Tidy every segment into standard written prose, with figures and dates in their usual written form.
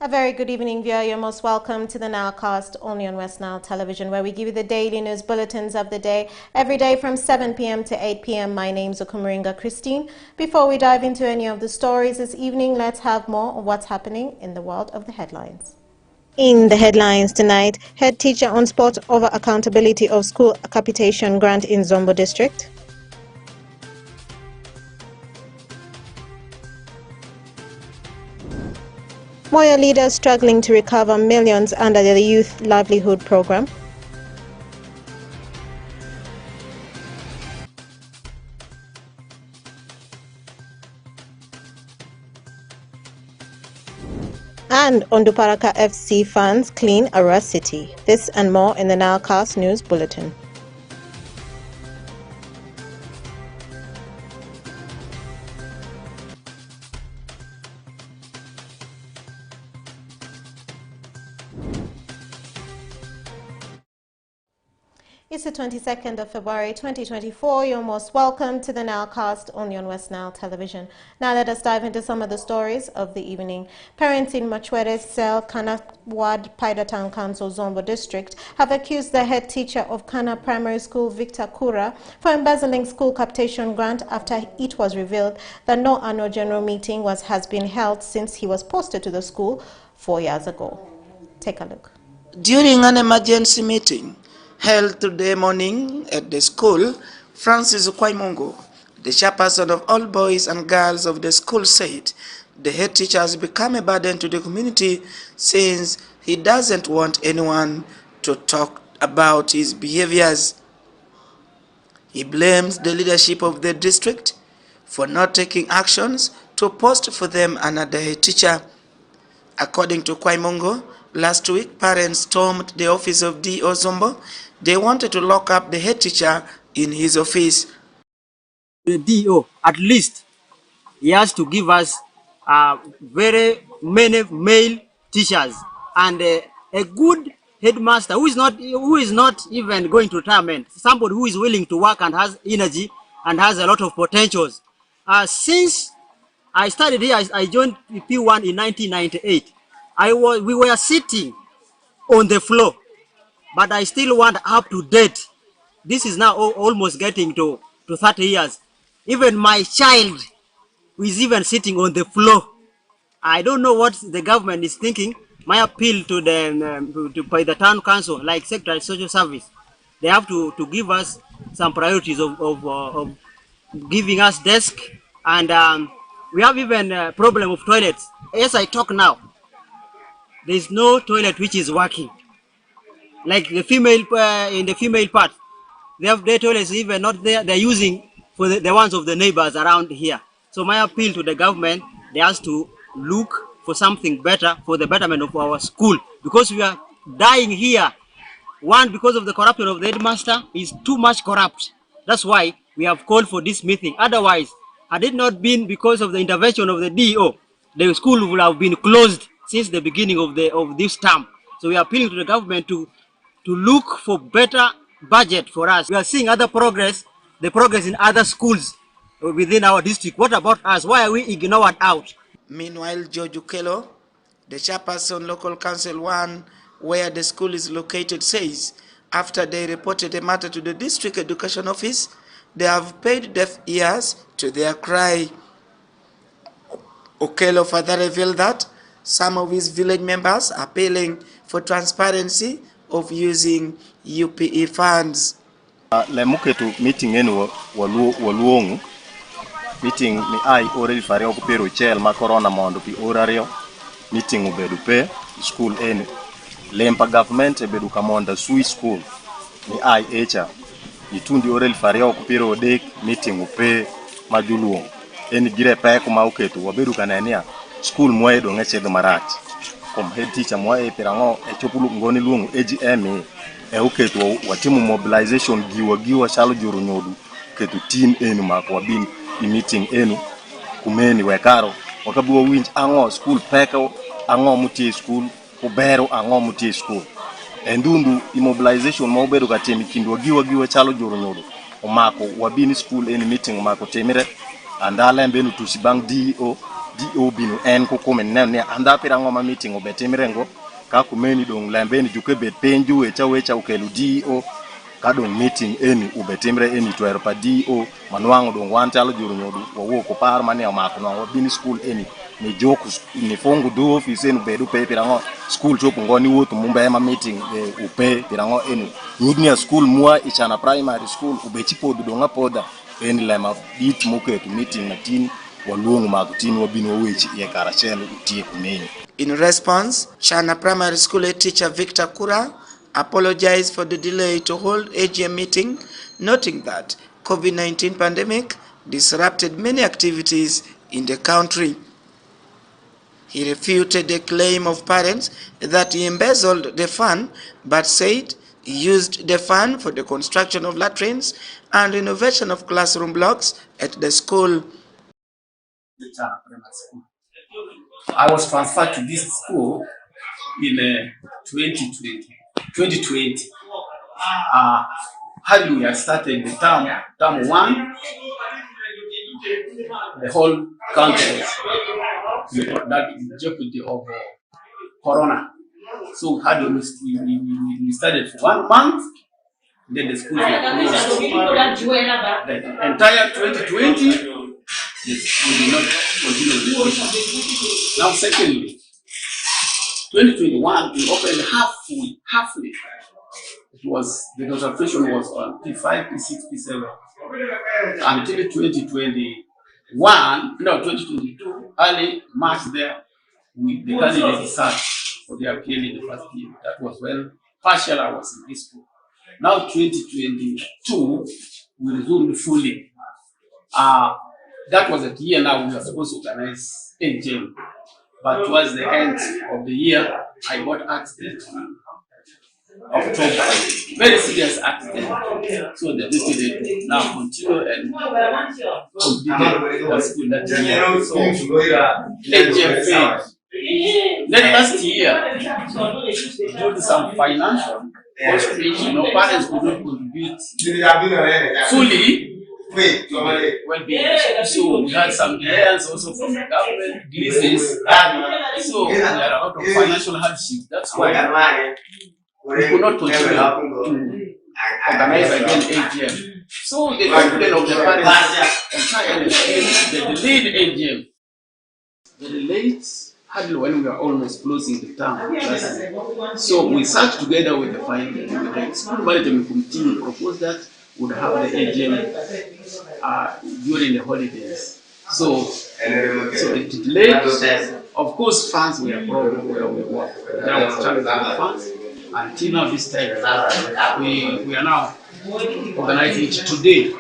A very good evening, viewer. You're most welcome to the NILE CAST, only on West Nile Television, where we give you the daily news bulletins of the day, every day from 7 p.m. to 8 p.m. My name's Okumaringa Christine. Before we dive into any of the stories this evening, let's have more of what's happening in the world of the headlines. In the headlines tonight, head teacher on spot over accountability of school capitation grant in Zombo district. Moya leaders struggling to recover millions under the Youth Livelihood Program. And Onduparaka FC fans clean Ara City. This and more in the NILE CAST News Bulletin. It's the 22nd of February 2024. You're most welcome to the NILE CAST, only on West Nile Television. Now let us dive into some of the stories of the evening. Parents in Machwere Cell, Kana Ward, Paida Town Council, Zombo District have accused the head teacher of Kana Primary School, Victor Kura, for embezzling school capitation grant after it was revealed that no annual general meeting has been held since he was posted to the school 4 years ago. Take a look. During an emergency meeting held today morning at the school, Francis Kwaimongo, the chairperson of all boys and girls of the school, said the head teacher has become a burden to the community since he doesn't want anyone to talk about his behaviors. He blames the leadership of the district for not taking actions to post for them another head teacher. According to Kwaimongo, last week parents stormed the office of D.O. Zombo. They wanted to lock up the head teacher in his office. The DO, at least, he has to give us very many male teachers and a good headmaster who is not even going to retirement. Somebody who is willing to work and has energy and has a lot of potentials. Since I started here, I joined P1 in 1998. We were sitting on the floor. But I still want up to date. This is now almost getting to 30 years. Even my child who is even sitting on the floor. I don't know what the government is thinking. My appeal to by the town council, like Secretary of Social Service, they have to give us some priorities of giving us desk. And we have even a problem of toilets. As I talk now, there is no toilet which is working. Like the female, in the female part, they have their toilets even not there. They're using for the ones of the neighbors around here. So my appeal to the government, they have to look for something better for the betterment of our school, because we are dying here. One, because of the corruption of the headmaster is too much corrupt. That's why we have called for this meeting. Otherwise, had it not been because of the intervention of the DO, the school would have been closed since the beginning of this term. So we are appealing to the government to look for better budget for us. We are seeing the progress in other schools within our district. What about us? Why are we ignored out? Meanwhile, George Ukelo, the chairperson, Local Council 1, where the school is located, says after they reported the matter to the district education office, they have paid deaf ears to their cry. Ukelo further revealed that some of his village members are appealing for transparency of using UPE funds. Le muketu meeting enu waluongu meeting ni ai already fario ko pero chel ma corona mondo pi orario meeting ubedu pe school enu lempa government ebedu kamonda sui school ni ai echa itundi already fario ko pero dek meeting upe majuluo eni gire pe ko ma uketu wabedu kanania school moedo ngechego marach kom head teacher moe pirango e chopulu ngoni luongo AGM uketu watimu mobilization giwa shalo juru nyodu ketu team enu mako wabin i meeting enu kumeni wekaro wakabuwa winch ango school peko ango mutie school kubero ango mutie school endundu immobilization mobedo katemi kindu giwa chalo juru nyodu omako wabini school enu meeting mako temire andala mbenu tusibang DO DO bino en kukume ne anda pirango ma meeting obetimrengo ka kumeni dong lambeni juke bet penju wecha ukelu DO ka dong meeting eni ubetimre eni to pa DO manwango dong wan chalo juru nyodu wo ko par mane omako no bin school eni ni joku ni fongu do office eni bedu pe pirango school chopo ngoni wuto mumbe ma meeting upe pirango eni nyudnia school mua ichana primary school ubechi podu donga poda eni lema bit muke meeting na tin. In response, Chana Primary School head teacher Victor Kura apologized for the delay to hold AGM meeting, noting that COVID-19 pandemic disrupted many activities in the country. He refuted the claim of parents that he embezzled the fund, but said he used the fund for the construction of latrines and renovation of classroom blocks at the school. I was transferred to this school in 2020. How we have started the term one, the whole country that is jeopardy of corona. So we started for 1 month, then the schools were closed. The entire 2020. Yes, we did not continue with education. Now, secondly, 2021 we opened halfway. The concentration was on P5, P6, P7 until 2022, early March there, the candidates sat for their appeal in the first year. That was when partial I was in high school. Now 2022, we resumed fully. That was the year now we were supposed to organize AGM, but towards the end of the year, I got accident in October, very serious accident. So they decided to now continue and complete the school that year. So AGM failed. Then last year, due to some financial constraints, parents could not contribute fully. So we had some delays also from the government, leases. So we had a lot of financial hardship. That's why we could not continue to organize again AGM. So the complaint of the parents entirely the delayed AGM. The delayed hardly when we are almost closing the term. So we sat together with the school management committee to propose that would have the AGM during the holidays. So it delayed. Of course, funds were a problem where we work. There was challenge with funds. Until now, this time, we are now organizing it today.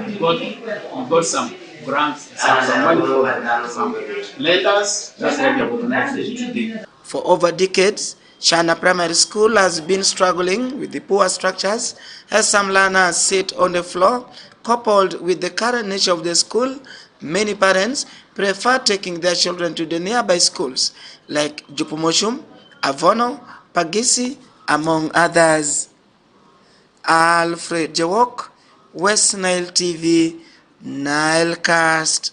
We got some grants, some money for some lenders. That's why we are organizing it today. For over decades, Chana Primary School has been struggling with the poor structures as some learners sit on the floor. Coupled with the current nature of the school, many parents prefer taking their children to the nearby schools like Jupumoshum, Avono, Pagisi, among others. Alfred Jawok, West Nile TV, Nile Cast.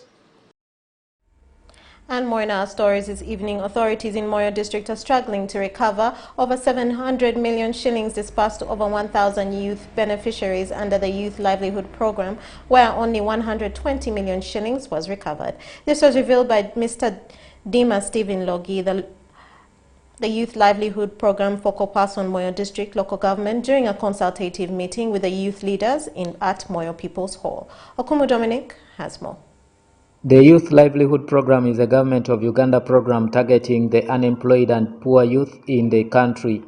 And more in our stories this evening. Authorities in Moyo district are struggling to recover over 700 million shillings disbursed to over 1,000 youth beneficiaries under the Youth Livelihood Program, where only 120 million shillings was recovered. This was revealed by Mr. Dima Stephen Logi, the Youth Livelihood Program focal person Moyo District Local Government, during a consultative meeting with the youth leaders at Moyo People's Hall. Okumu Dominic has more. The Youth Livelihood Program is a Government of Uganda program targeting the unemployed and poor youth in the country.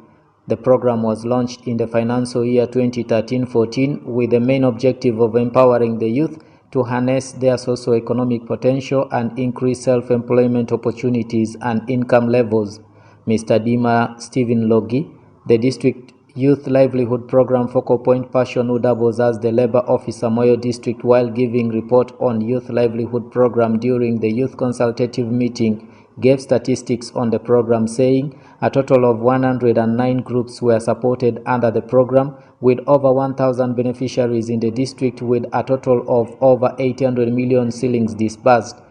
The program was launched in the financial year 2013-14 with the main objective of empowering the youth to harness their socio-economic potential and increase self-employment opportunities and income levels. Mr. Dima Stephen Logi, the District Youth Livelihood Program focal point person who doubles as the Labour Officer Moyo District while giving report on Youth Livelihood Program during the Youth Consultative Meeting, gave statistics on the program, saying a total of 109 groups were supported under the program, with over 1,000 beneficiaries in the district with a total of over 800 million shillings disbursed.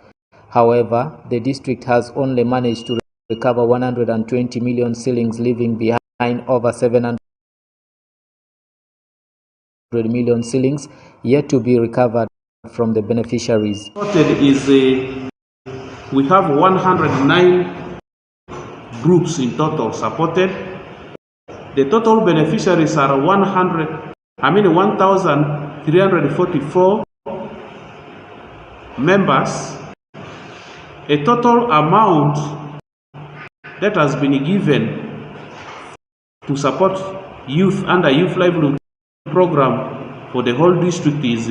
However, the district has only managed to recover 120 million shillings, leaving behind over 700 million shillings yet to be recovered from the beneficiaries. We have 109 groups in total supported. The total beneficiaries are 1,344 members. A total amount that has been given to support youth under Youth Livelihood Program for the whole district is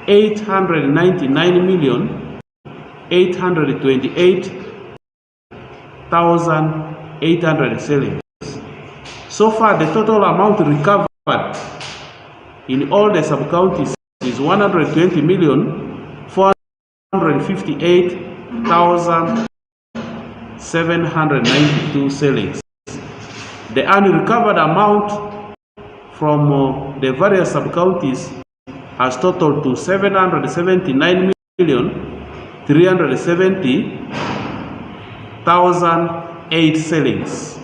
899,828,800 shillings. So far, the total amount recovered in all the sub-counties is 120,458,792 shillings. The unrecovered amount from the various sub-counties has totaled to 779,370,008 shillings.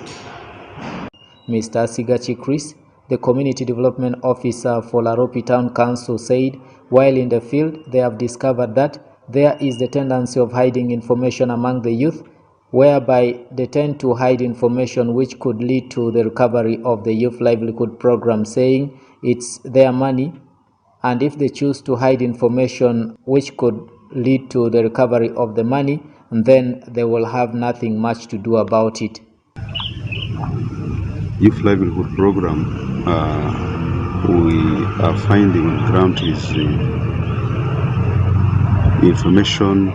Mr. Sigachi Chris, the Community Development Officer for Laropi Town Council, said while in the field they have discovered that there is the tendency of hiding information among the youth, whereby they tend to hide information which could lead to the recovery of the Youth Livelihood Program, saying it's their money, and if they choose to hide information which could lead to the recovery of the money, then they will have nothing much to do about it. Youth Livelihood Program, we are finding on the ground is information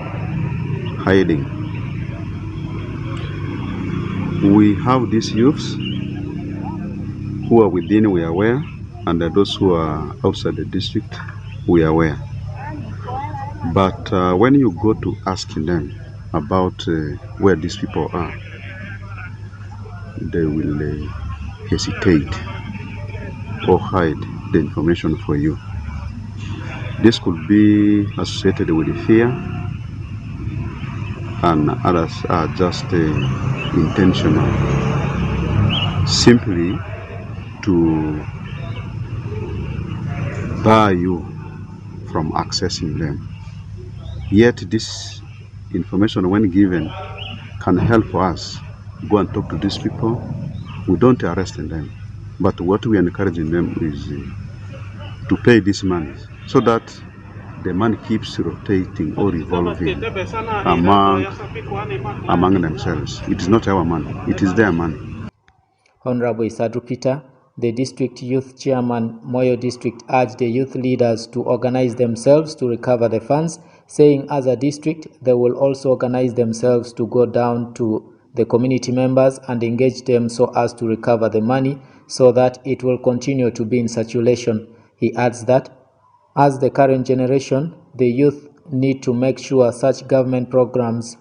hiding. We have these youths who are within, we are aware, and those who are outside the district, we are aware. But when you go to asking them about where these people are, they will hesitate or hide the information for you. This could be associated with fear, and others are just intentional, simply to bar you from accessing them. Yet this information, when given, can help us go and talk to these people. We don't arrest them, but what we are encouraging them is to pay this money so that the money keeps rotating or revolving among themselves. It is not our money, it is their money. Honorable Isadru Peter, the district youth chairman, Moyo district, urged the youth leaders to organize themselves to recover the funds, saying as a district they will also organize themselves to go down to the community members and engage them so as to recover the money so that it will continue to be in circulation. He adds that as the current generation, the youth need to make sure such government programs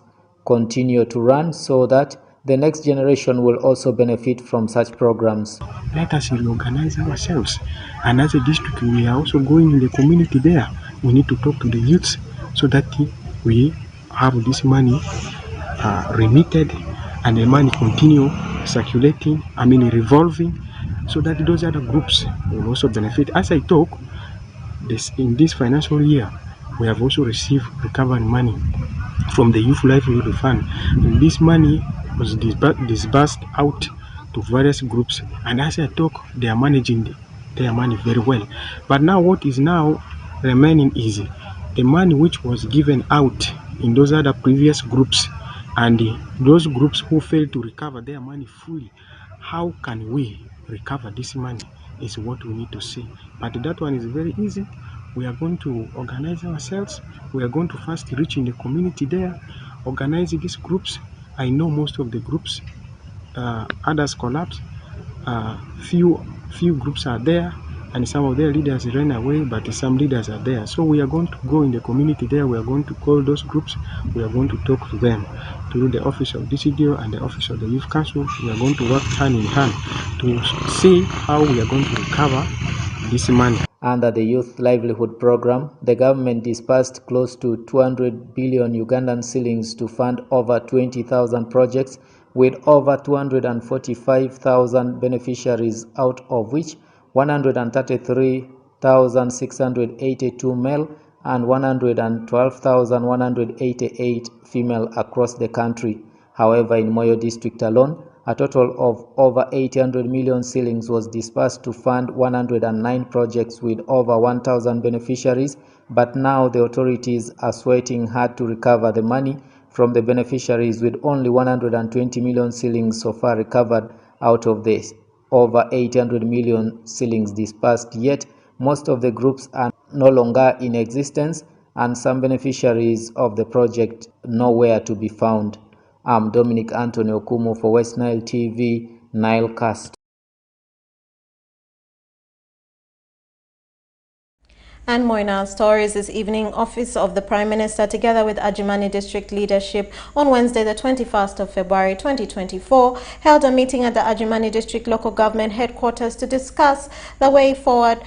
continue to run so that the next generation will also benefit from such programs. Let us reorganize ourselves, and as a district we are also going in the community there. We need to talk to the youths so that we have this money remitted and the money continue circulating, revolving, so that those other groups will also benefit. As I talk, in this financial year, we have also received recovery money from the Youth Livelihood Fund. And this money was disbursed out to various groups, and as I talk, they are managing their money very well. But now what is now remaining is the money which was given out in those other previous groups, and those groups who failed to recover their money fully. How can we recover this money is what we need to see. But that one is very easy. We are going to organize ourselves. We are going to first reach in the community there, organize these groups. I know most of the groups, others collapsed. Few groups are there, and some of their leaders ran away, but some leaders are there. So we are going to go in the community there. We are going to call those groups. We are going to talk to them through the office of DCDO and the office of the Youth Council. We are going to work hand in hand to see how we are going to recover this money. Under the Youth Livelihood Program, the government disbursed close to 200 billion Ugandan shillings to fund over 20,000 projects with over 245,000 beneficiaries, out of which 133,682 male and 112,188 female across the country. However, in Moyo district alone, a total of over 800 million shillings was disbursed to fund 109 projects with over 1,000 beneficiaries, but now the authorities are sweating hard to recover the money from the beneficiaries, with only 120 million shillings so far recovered out of this over 800 million shillings disbursed. Yet most of the groups are no longer in existence, and some beneficiaries of the project nowhere to be found. I'm Dominic Anthony Okumu for West Nile TV, Nile Cast. And more in our stories this evening. Office of the Prime Minister, together with Adjumani District leadership, on Wednesday, the 21st of February 2024, held a meeting at the Adjumani District Local Government Headquarters to discuss the way forward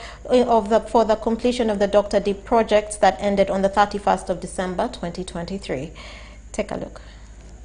for the completion of the Dr. Deep projects that ended on the 31st of December 2023. Take a look.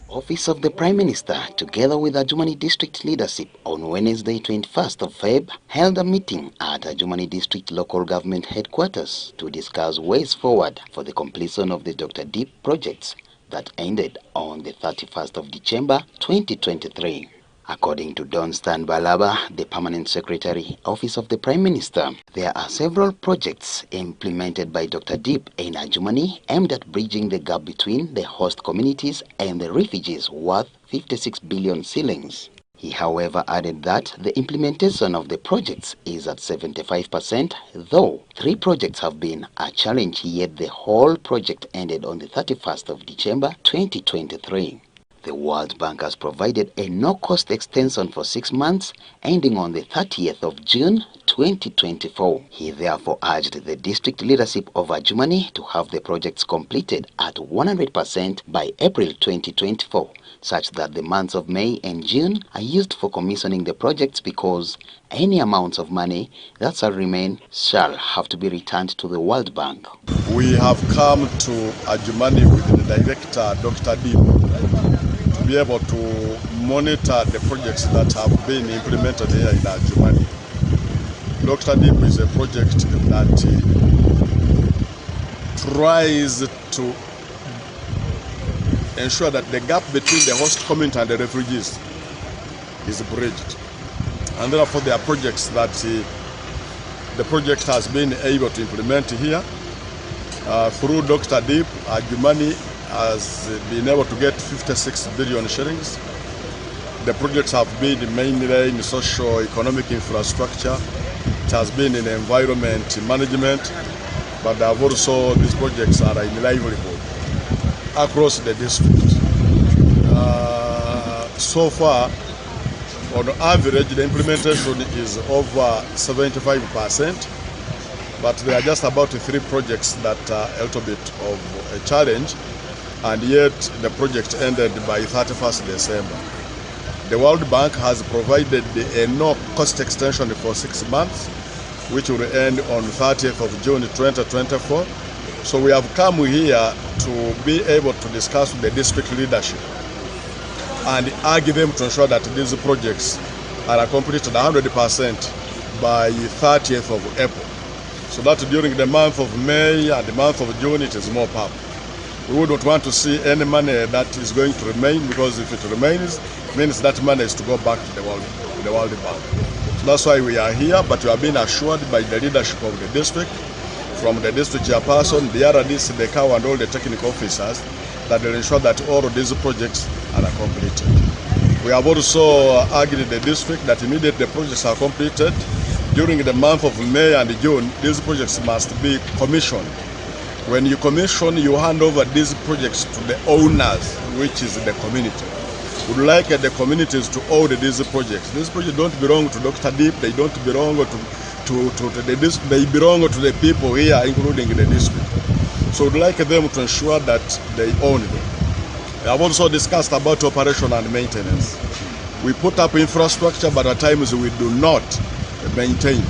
Office of the Prime Minister, together with Adjumani District leadership, on Wednesday, 21st of Feb, held a meeting at Adjumani District Local Government Headquarters to discuss ways forward for the completion of the Dr. Deep projects that ended on the 31st of December 2023. According to Don Stan Balaba, the Permanent Secretary, Office of the Prime Minister, there are several projects implemented by Dr. Deep in Adjumani aimed at bridging the gap between the host communities and the refugees, worth 56 billion shillings. He, however, added that the implementation of the projects is at 75%, though 3 projects have been a challenge, yet the whole project ended on the 31st of December 2023. The World Bank has provided a no-cost extension for 6 months, ending on the 30th of June 2024. He therefore urged the district leadership of Adjumani to have the projects completed at 100% by April 2024, such that the months of May and June are used for commissioning the projects, because any amounts of money that shall remain shall have to be returned to the World Bank. We have come to Adjumani with the director, Dr. Deep, to be able to monitor the projects that have been implemented here in Adjumani. Dr. Deep is a project that tries to ensure that the gap between the host community and the refugees is bridged. And therefore there are projects that the project has been able to implement here. Through Dr. Deep, Adjumani has been able to get 56 billion shillings. The projects have been mainly in socio-economic infrastructure. It has been in environment management, but these projects are in livelihood across the district. So far, on average, the implementation is over 75%, but there are just about 3 projects that are a little bit of a challenge, and yet the project ended by 31st December. The World Bank has provided a no-cost extension for 6 months, which will end on 30th of June 2024. So we have come here to be able to discuss with the district leadership and urge them to ensure that these projects are completed 100% by 30th of April, so that during the month of May and the month of June it is more powerful. We wouldn't want to see any money that is going to remain, because if it remains, it means that money is to go back to the World Bank. So that's why we are here, but we have been assured by the leadership of the district, from the district chairperson, the RDC, the CAO, and all the technical officers, that will ensure that all of these projects are completed. We have also argued the district that immediately the projects are completed, during the month of May and June, these projects must be commissioned. When you commission, you hand over these projects to the owners, which is the community. We would like the communities to own these projects. These projects don't belong to Dr. Deep, they don't belong to the district, they belong to the people here, including the district. So we'd like them to ensure that they own them. We have also discussed about operation and maintenance. We put up infrastructure, but at times we do not maintain.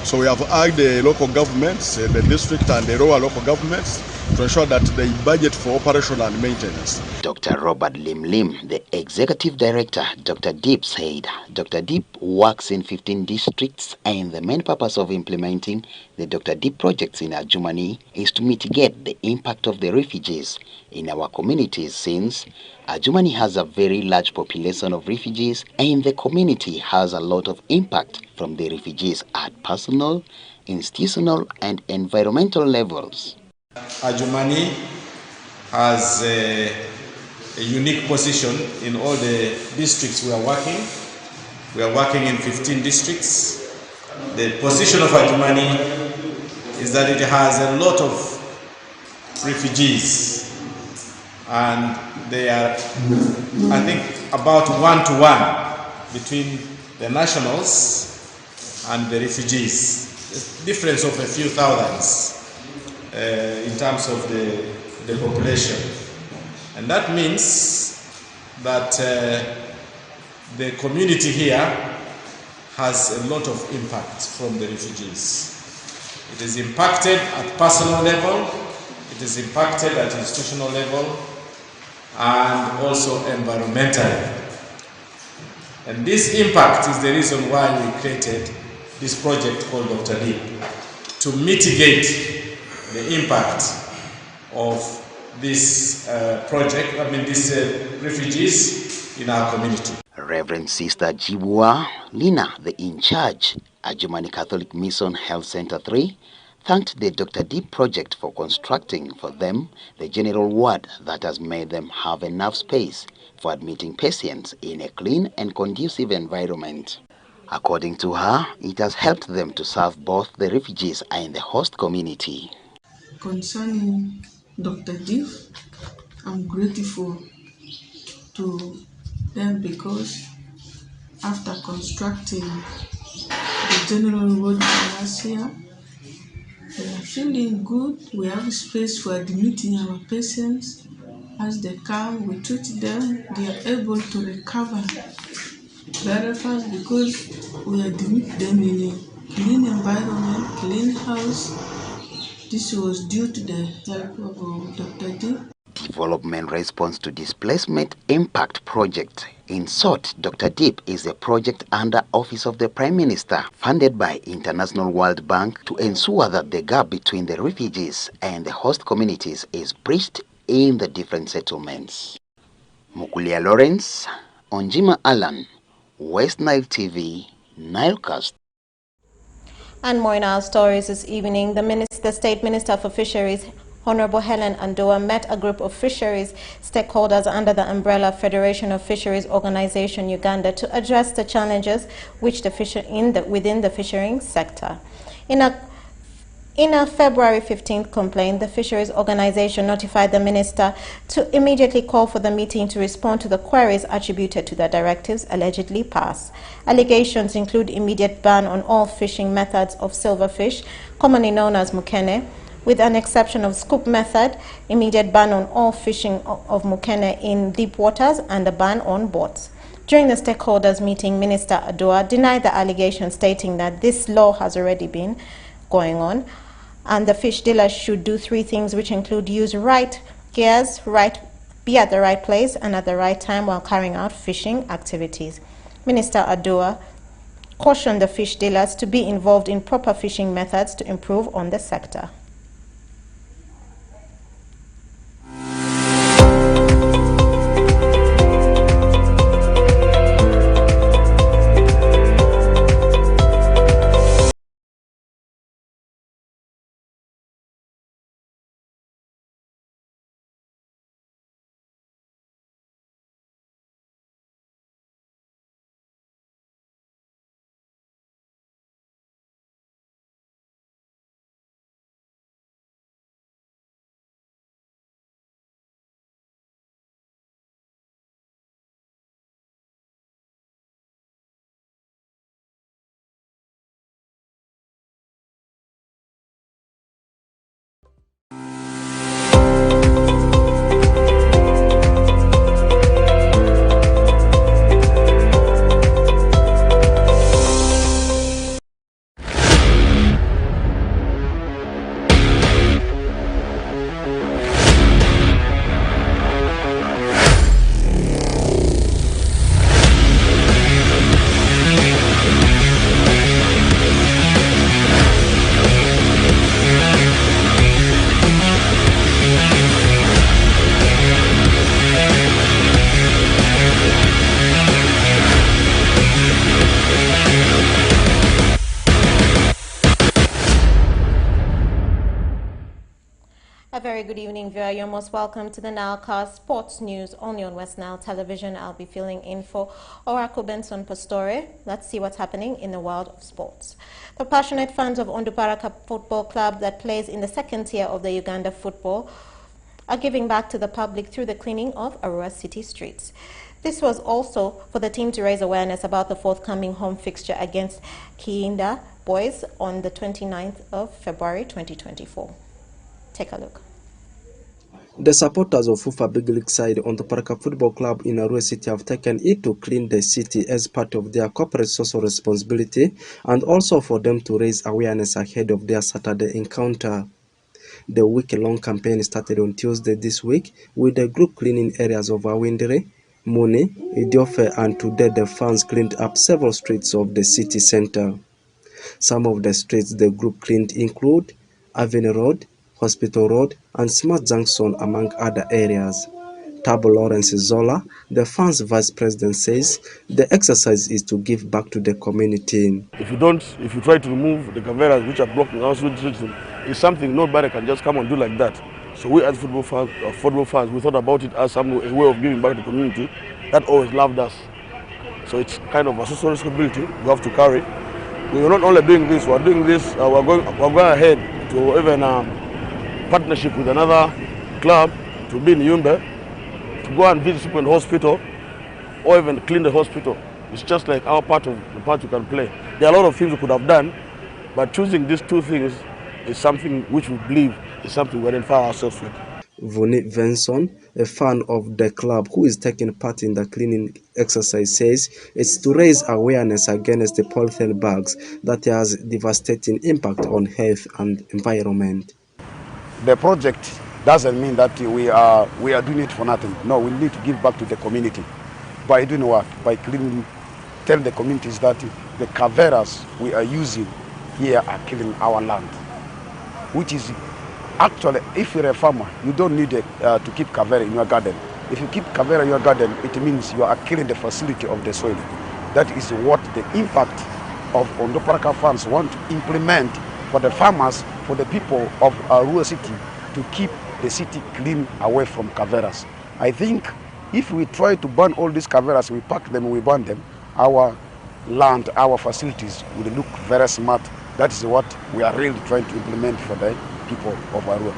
So we have urged the local governments, the district and the rural local governments, to ensure that they budget for operation and maintenance. Dr. Robert Lim, the executive director, Dr. Deep, said Dr. Deep works in 15 districts, and the main purpose of implementing the Dr. Deep projects in Adjumani is to mitigate the impact of the refugees in our communities, since Adjumani has a very large population of refugees and the community has a lot of impact from the refugees at personal, institutional and environmental levels. Adjumani has a unique position in all the districts we are working. We are working in 15 districts. The position of Adjumani is that it has a lot of refugees, and they are, I think, about 1-to-1 between the nationals and the refugees. There's a difference of a few thousands in terms of the population. And that means that the community here has a lot of impact from the refugees. It is impacted at personal level, it is impacted at institutional level, and also environmentally. And this impact is the reason why we created this project called Dr. Deep, to mitigate the impact of this these refugees in our community. Reverend Sister Jibua Lina, the in-charge at Adjumani Catholic Mission Health Center 3, thanked the Dr. Deep project for constructing for them the general ward that has made them have enough space for admitting patients in a clean and conducive environment. According to her, it has helped them to serve both the refugees and the host community. Concerning Dr. Deep, I'm grateful to them because after constructing the general ward last year, they are feeling good. We have space for admitting our patients. As they come, we treat them. They are able to recover very fast because we admit them in a clean environment, clean house. This was due to the help of Dr. D. Development Response to Displacement Impact Project. In short, Dr. Deep is a project under Office of the Prime Minister, funded by International World Bank to ensure that the gap between the refugees and the host communities is bridged in the different settlements. Mukulia Lawrence, Onjima Alan, West Nile TV, Nile Cast. And more in our stories this evening. The State Minister for Fisheries, Honorable Helen Andoa, met a group of fisheries stakeholders under the umbrella Federation of Fisheries Organization Uganda to address the challenges which within the fishing sector. In a February 15th complaint, the Fisheries Organization notified the Minister to immediately call for the meeting to respond to the queries attributed to the directives allegedly passed. Allegations include immediate ban on all fishing methods of silverfish, commonly known as mukene, with an exception of scoop method, immediate ban on all fishing of mukene in deep waters, and a ban on boats. During the stakeholders meeting, Minister Adoa denied the allegation, stating that this law has already been going on, and the fish dealers should do three things, which include use right gears, be at the right place and at the right time while carrying out fishing activities. Minister Adoa cautioned the fish dealers to be involved in proper fishing methods to improve on the sector. A very good evening, viewer. You're most welcome to the NILE CAST Sports News only on West Nile Television. I'll be filling in for Oracle Benson Pastore. Let's see what's happening in the world of sports. The passionate fans of Onduparaka Football Club that plays in the second tier of the Uganda football are giving back to the public through the cleaning of Arua city streets. This was also for the team to raise awareness about the forthcoming home fixture against Kiinda Boys on the 29th of February 2024. Take a look. The supporters of FUFA Big League side on the Paraka Football Club in Arua City have taken it to clean the city as part of their corporate social responsibility and also for them to raise awareness ahead of their Saturday encounter. The week-long campaign started on Tuesday this week with the group cleaning areas of Awindere, Muni, Idiofe, and today the fans cleaned up several streets of the city center. Some of the streets the group cleaned include Avenue Road, Hospital Road, and Smart Junction, among other areas. Tabo Lawrence Zola, the fans vice president, says the exercise is to give back to the community. If you try to remove the cameras which are blocking our streets, it's something nobody can just come and do like that. So we as football fans, we thought about it as a way of giving back to the community that always loved us. So it's kind of a social responsibility we have to carry. We are not only doing this, we're doing this, we're going ahead to even partnership with another club to be in Yumbe, to go and visit people in the hospital or even clean the hospital. It's just like our part of the part we can play. There are a lot of things we could have done, but choosing these two things is something which we believe is something we identify ourselves with. Vuni Venson, a fan of the club who is taking part in the cleaning exercise, says it's to raise awareness against the polythene bags that has devastating impact on health and environment. The project doesn't mean that we are doing it for nothing. No, we need to give back to the community by doing what? By cleaning, tell the communities that the caveras we are using here are killing our land, which is actually, if you're a farmer, you don't need to keep cavera in your garden. If you keep cavera in your garden, it means you are killing the facility of the soil. That is what the impact of Onduparaka farms want to implement for the farmers, for the people of Arua City, to keep the city clean away from caveras. I think if we try to burn all these caveras, we pack them, we burn them, our land, our facilities will look very smart. That is what we are really trying to implement for the people of Arua.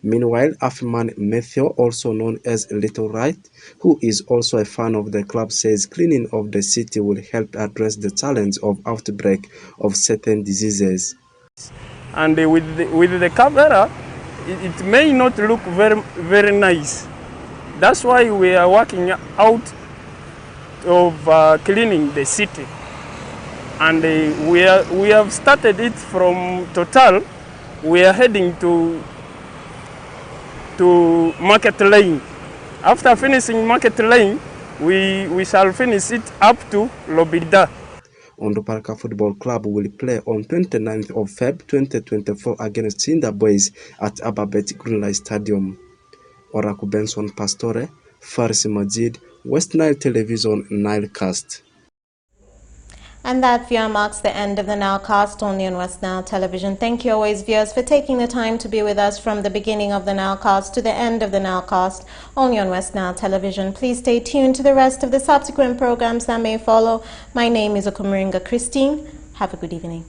Meanwhile, Afman Matthew, also known as Little Right, who is also a fan of the club, says cleaning of the city will help address the challenge of outbreak of certain diseases. And with the camera, it may not look very nice. That's why we are working out of cleaning the city. And we have started it from Total. We are heading to Market Lane. After finishing Market Lane, we shall finish it up to Lobida. Onduparaka Football Club will play on 29th of Feb 2024 against Kiinda Boys at Ababet Greenlight Stadium. Oracle Benson Pastore, Faris Majid, West Nile Television, Nile Cast. And that, viewer, marks the end of the NILE CAST only on West Nile Television. Thank you always, viewers, for taking the time to be with us from the beginning of the NILE CAST to the end of the NILE CAST only on West Nile Television. Please stay tuned to the rest of the subsequent programs that may follow. My name is Okumuringa Christine. Have a good evening.